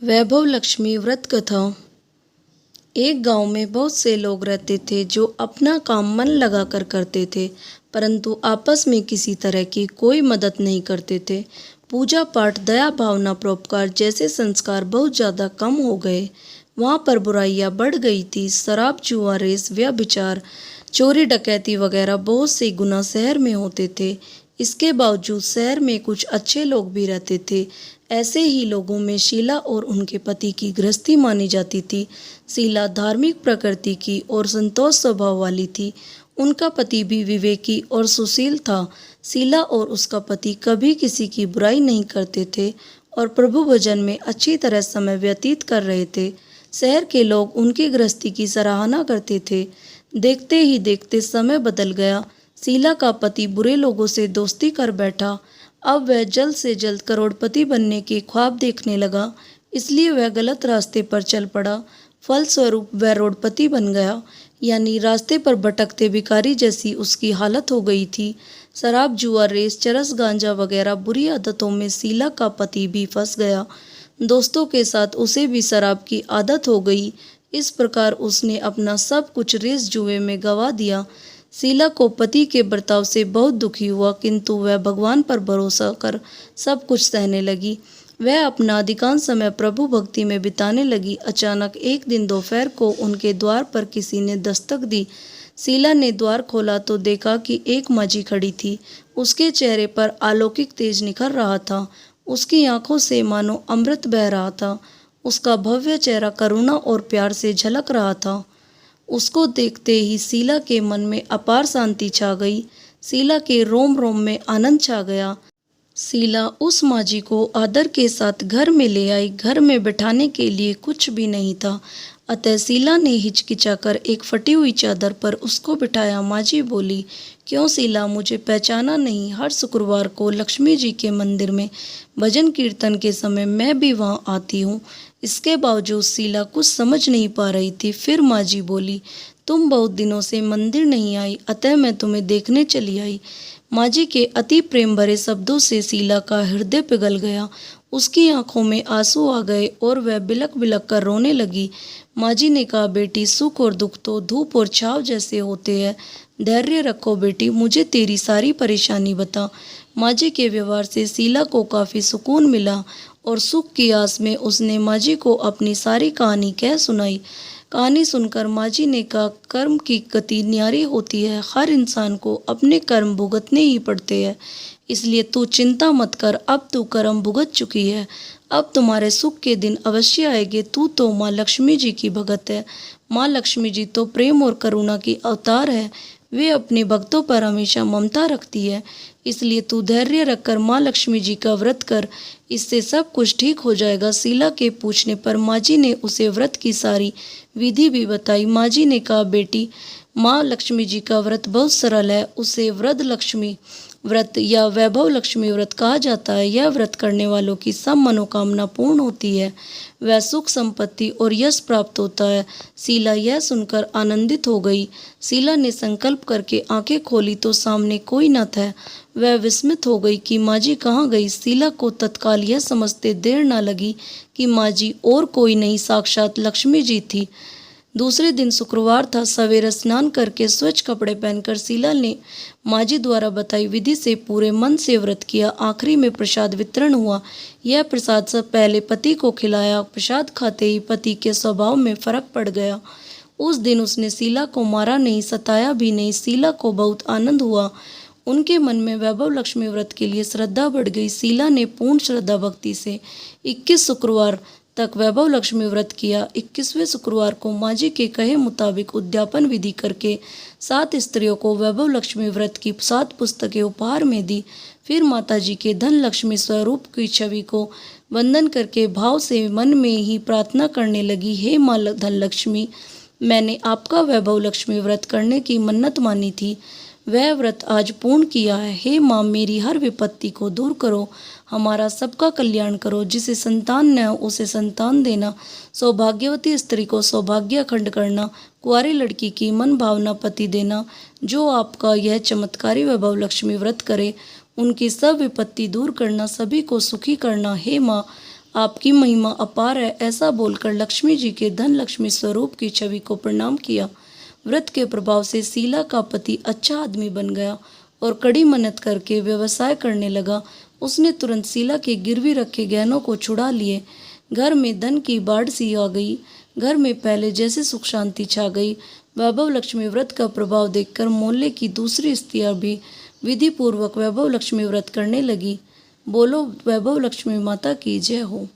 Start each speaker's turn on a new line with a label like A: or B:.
A: वैभव लक्ष्मी व्रत कथा। एक गांव में बहुत से लोग रहते थे जो अपना काम मन लगाकर करते थे, परंतु आपस में किसी तरह की कोई मदद नहीं करते थे। पूजा पाठ, दया भावना, परोपकार जैसे संस्कार बहुत ज़्यादा कम हो गए। वहाँ पर बुराइयाँ बढ़ गई थी। शराब, जुआ, रेस, व्यभिचार, चोरी डकैती वगैरह बहुत से गुनाह शहर में होते थे। इसके बावजूद शहर में कुछ अच्छे लोग भी रहते थे। ऐसे ही लोगों में शीला और उनके पति की गृहस्थी मानी जाती थी। शीला धार्मिक प्रकृति की और संतोष स्वभाव वाली थी। उनका पति भी विवेकी और सुशील था। शीला और उसका पति कभी किसी की बुराई नहीं करते थे और प्रभु भजन में अच्छी तरह समय व्यतीत कर रहे थे। शहर के लोग उनकी गृहस्थी की सराहना करते थे। देखते ही देखते समय बदल गया। शीला का पति बुरे लोगों से दोस्ती कर बैठा। अब वह जल्द से जल्द करोड़पति बनने के ख्वाब देखने लगा, इसलिए वह गलत रास्ते पर चल पड़ा। फलस्वरूप वह रोडपति बन गया, यानी रास्ते पर भटकते भिखारी जैसी उसकी हालत हो गई थी। शराब, जुआ, रेस, चरस, गांजा वगैरह बुरी आदतों में शीला का पति भी फंस गया। दोस्तों के साथ उसे भी शराब की आदत हो गई। इस प्रकार उसने अपना सब कुछ रेस जुए में गंवा दिया। शीला को पति के बर्ताव से बहुत दुखी हुआ, किंतु वह भगवान पर भरोसा कर सब कुछ सहने लगी। वह अपना अधिकांश समय प्रभु भक्ति में बिताने लगी। अचानक एक दिन दोपहर को उनके द्वार पर किसी ने दस्तक दी। शीला ने द्वार खोला तो देखा कि एक माझी खड़ी थी। उसके चेहरे पर अलौकिक तेज निखर रहा था। उसकी आंखों से मानो अमृत बह रहा था। उसका भव्य चेहरा करुणा और प्यार से झलक रहा था। उसको देखते ही शीला के मन में अपार शांति छा गई। शीला के रोम रोम में आनंद छा गया। शीला उस माझी को आदर के साथ घर में ले आई। घर में बिठाने के लिए कुछ भी नहीं था, अतः शीला ने हिचकिचाकर एक फटी हुई चादर पर उसको बिठाया। माझी बोली, क्यों शीला, मुझे पहचाना नहीं? हर शुक्रवार को लक्ष्मी जी के मंदिर में भजन कीर्तन के समय मैं भी वहाँ आती हूँ। इसके बावजूद शीला कुछ समझ नहीं पा रही थी। फिर माझी बोली, तुम बहुत दिनों से मंदिर नहीं आई, अतः मैं तुम्हें देखने चली आई। माझी के अति प्रेम भरे शब्दों से शीला का हृदय पिघल गया। उसकी आंखों में आंसू आ गए और वह बिलक बिलक कर रोने लगी। माझी ने कहा, बेटी, सुख और दुख तो धूप और छाव जैसे होते हैं। धैर्य रखो बेटी, मुझे तेरी सारी परेशानी बता। माझी के व्यवहार से शीला को काफ़ी सुकून मिला और सुख की आस में उसने माझी को अपनी सारी कहानी कह सुनाई। कहानी सुनकर माझी ने कहा, कर्म की गति न्यारी होती है। हर इंसान को अपने कर्म भुगतने ही पड़ते हैं, इसलिए तू चिंता मत कर। अब तू कर्म भुगत चुकी है, अब तुम्हारे सुख के दिन अवश्य आएंगे। तू तो माँ लक्ष्मी जी की भगत है। माँ लक्ष्मी जी तो प्रेम और करुणा की अवतार है। वे अपने भक्तों पर हमेशा ममता रखती है, इसलिए तू धैर्य रखकर माँ लक्ष्मी जी का व्रत कर, इससे सब कुछ ठीक हो जाएगा। शीला के पूछने पर माझी ने उसे व्रत की सारी विधि भी बताई। माझी ने कहा, बेटी, माँ लक्ष्मी जी का व्रत बहुत सरल है। उसे व्रत लक्ष्मी व्रत या वैभव लक्ष्मी व्रत कहा जाता है। यह व्रत करने वालों की सब मनोकामना पूर्ण होती है, वह सुख, संपत्ति और यश प्राप्त होता है। शीला यह सुनकर आनंदित हो गई। शीला ने संकल्प करके आंखें खोली तो सामने कोई न था। वह विस्मित हो गई कि माझी कहाँ गई। शीला को तत्काल यह समझते देर न लगी कि माझी और कोई नहीं, साक्षात लक्ष्मी जी थी। दूसरे दिन शुक्रवार था। सवेरे स्नान करके स्वच्छ कपड़े पहनकर शीला ने माझी द्वारा बताई विधि से पूरे मन से व्रत किया। आखिरी में प्रसाद वितरण हुआ। यह प्रसाद सब पहले पति को खिलाया। प्रसाद खाते ही पति के स्वभाव में फर्क पड़ गया। उस दिन उसने शीला को मारा नहीं, सताया भी नहीं। शीला को बहुत आनंद हुआ। उनके मन में वैभव लक्ष्मी व्रत के लिए श्रद्धा बढ़ गई। शीला ने पूर्ण श्रद्धा भक्ति से 21 शुक्रवार तक वैभव लक्ष्मी व्रत किया। 21वें शुक्रवार को माझी के कहे मुताबिक उद्यापन विधि करके 7 स्त्रियों को वैभव लक्ष्मी व्रत की 7 पुस्तकें उपहार में दी। फिर माताजी के धन लक्ष्मी स्वरूप की छवि को वंदन करके भाव से मन में ही प्रार्थना करने लगी, हे माँ धन लक्ष्मी, मैंने आपका वैभव लक्ष्मी व्रत करने की मन्नत मानी थी, वह व्रत आज पूर्ण किया है। हे माँ, मेरी हर विपत्ति को दूर करो, हमारा सबका कल्याण करो। जिसे संतान न हो उसे संतान देना, सौभाग्यवती स्त्री को सौभाग्य अखंड करना, कुंवारी लड़की की मन भावना पति देना। जो आपका यह चमत्कारी वैभव लक्ष्मी व्रत करे, उनकी सब विपत्ति दूर करना, सभी को सुखी करना। हे माँ, आपकी महिमा अपार है। ऐसा बोलकर लक्ष्मी जी के धन लक्ष्मी स्वरूप की छवि को प्रणाम किया। व्रत के प्रभाव से शीला का पति अच्छा आदमी बन गया और कड़ी मेहनत करके व्यवसाय करने लगा। उसने तुरंत शीला के गिरवी रखे गहनों को छुड़ा लिए। घर में धन की बाढ़ सी आ गई। घर में पहले जैसे सुख शांति छा गई। वैभव लक्ष्मी व्रत का प्रभाव देखकर मोहल्ले की दूसरी स्त्रियां भी विधि पूर्वक वैभव लक्ष्मी व्रत करने लगी। बोलो वैभव लक्ष्मी माता की जय हो।